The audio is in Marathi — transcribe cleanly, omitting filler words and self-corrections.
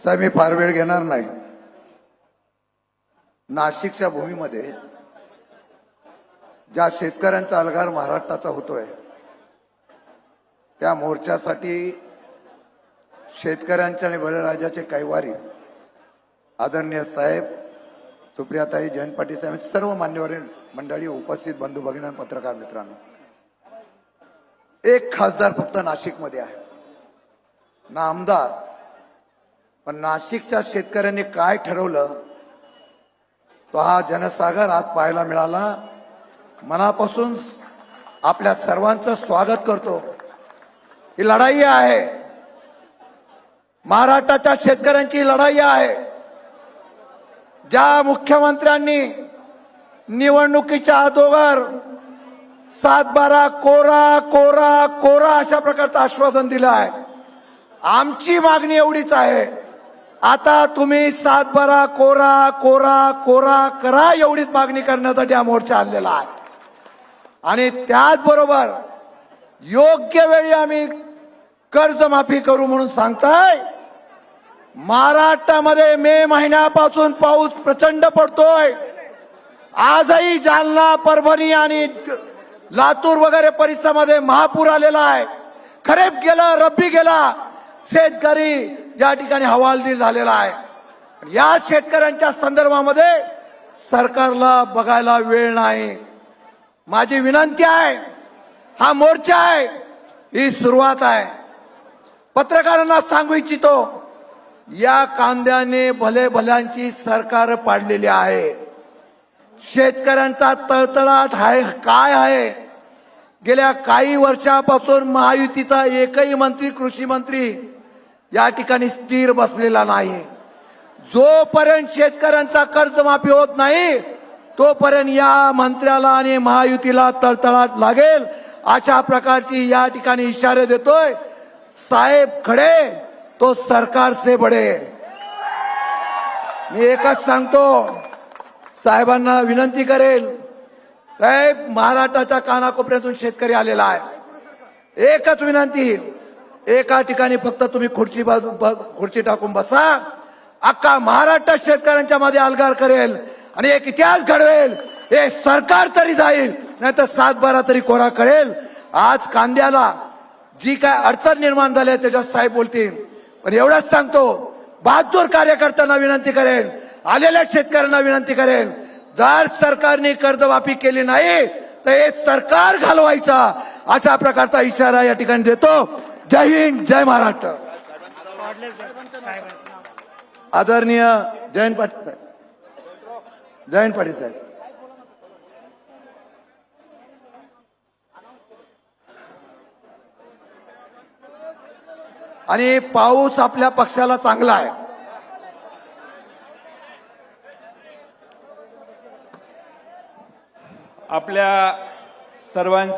साहेब मी फार वेळ घेणार नाही. नाशिकच्या भूमीमध्ये ज्या शेतकऱ्यांचा अलगार महाराष्ट्राचा होतोय त्या मोर्चासाठी शेतकऱ्यांचे आणि बळीराजाचे कैवारी आदरणीय साहेब, सुप्रियाताई, जयंत पाटील साहेब, सर्व मान्यवर मंडळी, उपस्थित बंधू भगिनी, पत्रकार मित्रांनो, एक खासदार फक्त नाशिकमध्ये आहे ना, आमदार. पण नाशिकच्या शेतकऱ्यांनी काय ठरवलं तो हा जनसागर आज पाहायला मिळाला. मनापासून आपल्या सर्वांचं स्वागत करतो. ही लढाई आहे, महाराष्ट्राच्या शेतकऱ्यांची लढाई आहे. ज्या मुख्यमंत्र्यांनी निवडणुकीच्या अगोदर 7-12 कोरा कोरा कोरा अशा प्रकारचं आश्वासन दिलं आहे. आमची मागणी एवढीच आहे, आता तुम्ही 7-12 कोरा कोरा कोरा करा एवढीच मागणी करण्यासाठी हा मोर्चा आणलेला आहे. आणि त्याचबरोबर योग्य वेळी आम्ही कर्जमाफी करू म्हणून सांगताय. महाराष्ट्रामध्ये मे महिन्यापासून पाऊस प्रचंड पडतोय. आजही जालना, परभणी आणि लातूर वगैरे परिसरामध्ये महापूर आलेला आहे. खरीप गेला, रब्बी गेला, शेतकरी या ठिकाणी हवालदिल झालेला आहे. या शेतकऱ्यांच्या संदर्भामध्ये सरकारला बघायला वेळ नाही. माझी विनंती आहे, हा मोर्चा आहे, ही सुरुवात आहे. पत्रकारांना सांगू इच्छितो, या कांद्याने भले भल्यांची सरकार पाडलेली आहे. शेतकऱ्यांचा तळतळाट आहे काय आहे. गेल्या काही वर्षापासून महायुतीचा एकही मंत्री, कृषी मंत्री या ठिकाणी स्थिर बसलेला नाही. जोपर्यंत शेतकऱ्यांचा कर्जमाफी होत नाही तोपर्यंत या मंत्र्याला आणि महायुतीला तळतळाट लागेल, अशा प्रकारची या ठिकाणी इशारे देतोय. साहेब खडे तो सरकार से बडे. मी एकच सांगतो, साहेबांना विनंती करेल, साहेब महाराष्ट्राच्या कानाकोपऱ्यातून शेतकरी आलेला आहे. एकच विनंती, एका ठिकाणी फक्त तुम्ही खुर्ची टाकून बसा. अख्खा महाराष्ट्र शेतकऱ्यांच्या मध्ये अलगार करेल आणि एक इतिहास घडवेल. हे सरकार तरी जाईल, नाही तर 7-12 तरी कोरा करेल. आज कांद्याला जी काय अडचण निर्माण झाली आहे त्याच्यात साहेब बोलतील. पण एवढंच सांगतो, बहादूर कार्यकर्त्यांना विनंती करेल, आलेल्या शेतकऱ्यांना विनंती करेल, जर सरकारने कर्जमाफी केली नाही तर हे सरकार घालवायचा, अशा प्रकारचा इशारा या ठिकाणी देतो. जय हिंद, जय महाराष्ट्र. आदरणीय जयंत पाटील साहेब, जयंत पाटील साहेब. आणि पाऊस आपल्या पक्षाला चांगला आहे. आपल्या सर्वांचे